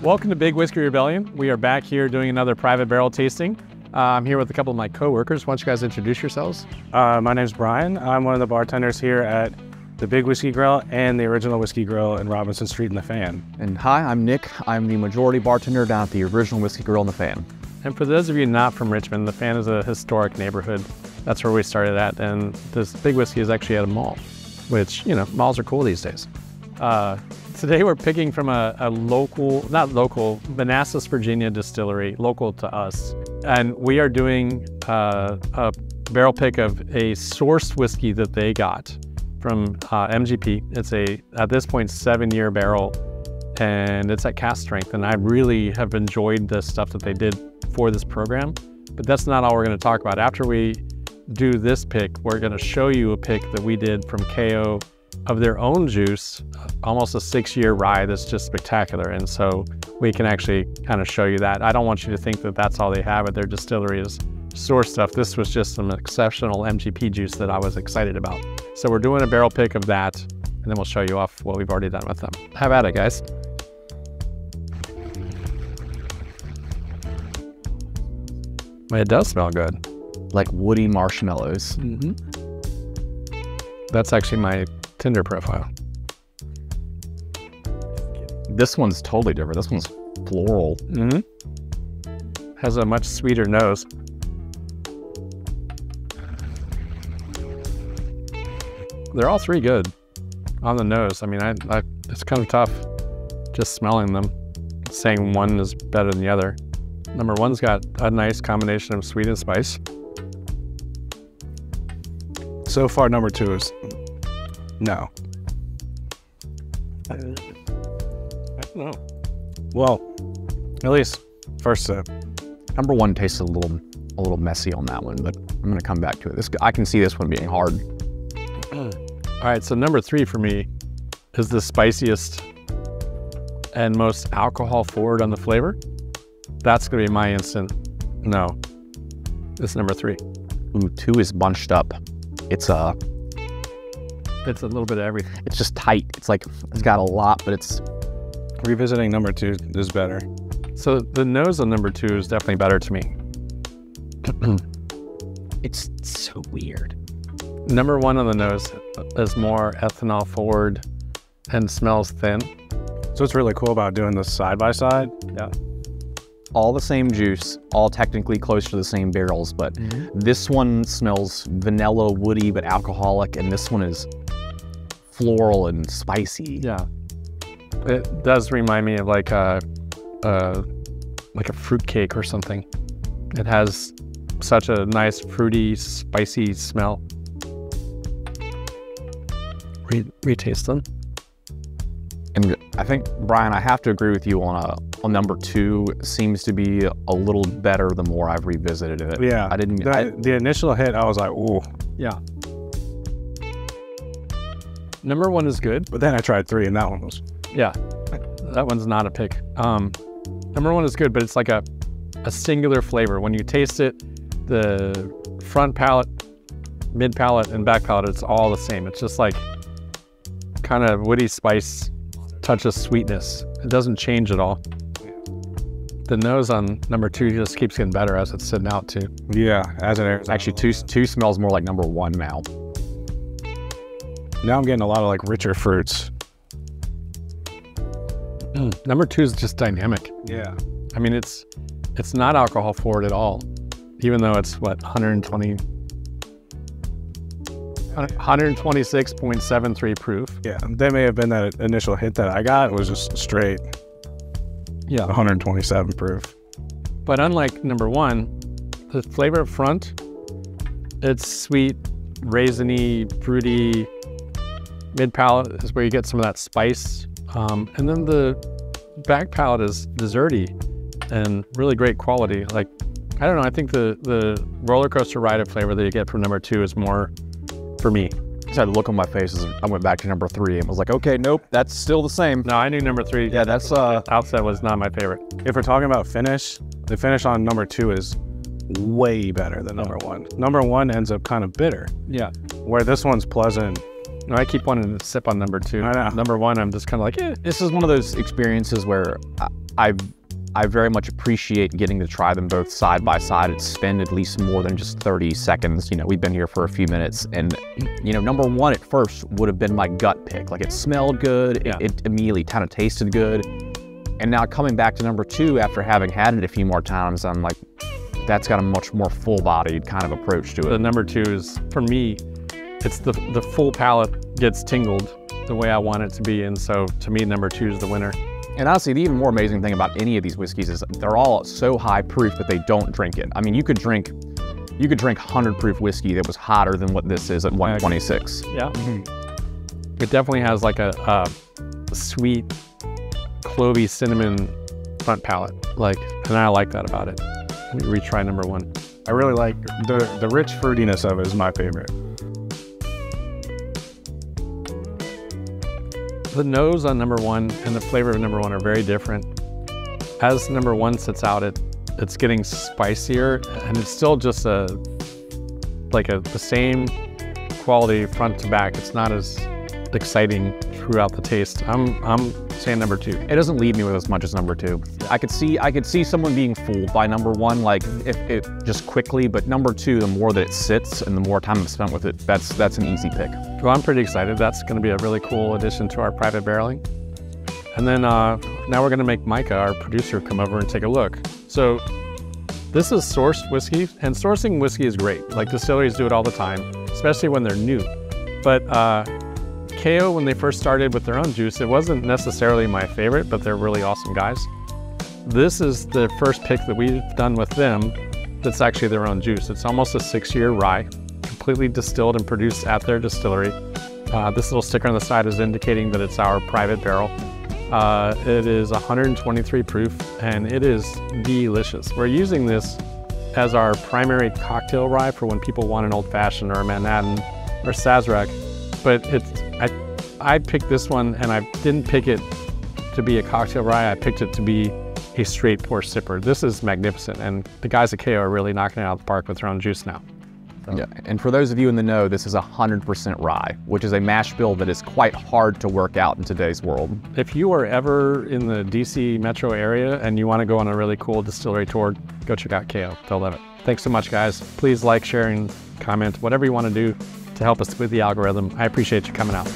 Welcome to Big Whiskey Rebellion. We are back here doing another private barrel tasting. I'm here with a couple of my co-workers. Why don't you guys introduce yourselves? My name's Brian. I'm one of the bartenders here at the Big Whiskey Grill and the Original Whiskey Grill in Robinson Street in the Fan. And hi, I'm Nick. I'm the majority bartender down at the Original Whiskey Grill in the Fan. And for those of you not from Richmond, the Fan is a historic neighborhood. That's where we started at, and this Big Whiskey is actually at a mall, which, you know, malls are cool these days. Today we're picking from a local, not local, Manassas, Virginia Distillery, local to us. And we are doing a barrel pick of a sourced whiskey that they got from MGP. It's at this point, 7-year barrel, and it's at cask strength. And I really have enjoyed the stuff that they did for this program, but that's not all we're gonna talk about. After we do this pick, we're gonna show you a pick that we did from KO of their own juice, almost a 6-year rye that's just spectacular. And so we can actually kind of show you that. I don't want you to think that that's all they have at their distillery is source stuff. This was just some exceptional MGP juice that I was excited about. So we're doing a barrel pick of that, and then we'll show you off what we've already done with them. Have at it, guys. It does smell good. Like woody marshmallows. Mm-hmm. That's actually my Tinder profile. This one's totally different. This one's floral. Mm-hmm. Has a much sweeter nose. They're all three good on the nose. I mean, it's kind of tough just smelling them, saying one is better than the other. Number one's got a nice combination of sweet and spice. So far, number two is no. I don't know. Well, at least first sip. Number one tastes a little messy on that one, but I'm gonna come back to it. I can see this one being hard. All right, so number three for me is the spiciest and most alcohol forward on the flavor. That's gonna be my instant no. It's number three. Ooh, two is bunched up. It's a little bit of everything. It's just tight. It's like, it's got a lot, but it's... Revisiting number two is better. So the nose on number two is definitely better to me. It's so weird. Number one on the nose is more ethanol forward and smells thin. So what's really cool about doing this side by side? Yeah. All the same juice, all technically close to the same barrels, but this one smells vanilla, woody, but alcoholic, and this one is floral and spicy. Yeah. It does remind me of like a fruit cake or something. It has such a nice fruity, spicy smell. Retaste them. And I think, Brian, I have to agree with you on number two. Seems to be a little better the more I've revisited it. Yeah. The initial hit, I was like, ooh. Yeah. Number one is good. But then I tried three and that one was... Yeah, that one's not a pick. Number one is good, but it's like a singular flavor. When you taste it, the front palate, mid palate, and back palate, it's all the same. It's just like kind of woody spice, touch of sweetness. It doesn't change at all. The nose on number two just keeps getting better as it's sitting out too. Yeah, as it airs. Actually, two smells more like number one now. Now I'm getting a lot of like richer fruits. Number two is just dynamic. Yeah. I mean, it's not alcohol forward at all, even though it's what, 126.73 proof. Yeah, that may have been that initial hit that I got. It was just straight. Yeah, 127 proof. But unlike number one, the flavor up front, it's sweet, raisiny, fruity. Mid palate is where you get some of that spice. And then the back palate is desserty and really great quality. Like, I don't know, I think the roller coaster ride of flavor that you get from number two is more for me. I just had a look on my face as I went back to number three and was like, okay, nope, that's still the same. No, I knew number three. Yeah, that's outset was not my favorite. If we're talking about finish, the finish on number two is way better than number one. Number one ends up kind of bitter. Yeah. Where this one's pleasant. No, I keep wanting to sip on number two. I know. Number one, I'm just kind of like, eh. This is one of those experiences where I very much appreciate getting to try them both side by side and spend at least more than just 30 seconds. You know, we've been here for a few minutes, and you know, number one at first would have been my gut pick. Like, it smelled good, it immediately kind of tasted good. And now coming back to number two after having had it a few more times, I'm like, that's got a much more full-bodied kind of approach to it. The number two is, for me, it's the full palate gets tingled the way I want it to be, and so to me, number two is the winner. And honestly, the even more amazing thing about any of these whiskeys is they're all so high proof, but they don't drink it. I mean, you could drink 100 proof whiskey that was hotter than what this is at 126. Yeah. It definitely has like a sweet, clovey cinnamon front palate. Like, and I like that about it. Let me retry number one. I really like the rich fruitiness of it is my favorite. The nose on number one and the flavor of number one are very different. As number one sits out, it's getting spicier, and it's still just the same quality front to back. It's not as exciting throughout the taste. I'm saying number two. It doesn't leave me with as much as number two. I could see someone being fooled by number one, like if it just quickly, but number two, the more that it sits and the more time I've spent with it, that's an easy pick. Well, I'm pretty excited. That's going to be a really cool addition to our private barreling. And then now we're going to make Micah, our producer, come over and take a look. So this is sourced whiskey, and sourcing whiskey is great. Like, distilleries do it all the time, especially when they're new. But KO, when they first started with their own juice, it wasn't necessarily my favorite, but they're really awesome guys. This is the first pick that we've done with them that's actually their own juice. It's almost a 6-year rye, completely distilled and produced at their distillery. This little sticker on the side is indicating that it's our private barrel. It is 123 proof, and it is delicious. We're using this as our primary cocktail rye for when people want an old fashioned or a Manhattan or Sazerac, but I picked this one, and I didn't pick it to be a cocktail rye. I picked it to be a straight pour sipper. This is magnificent, and the guys at KO are really knocking it out of the park with their own juice now. So. Yeah, and for those of you in the know, this is 100% rye, which is a mash bill that is quite hard to work out in today's world. If you are ever in the DC metro area and you want to go on a really cool distillery tour, go check out KO. They'll love it. Thanks so much, guys. Please like, share, and comment, whatever you want to do to help us with the algorithm. I appreciate you coming out.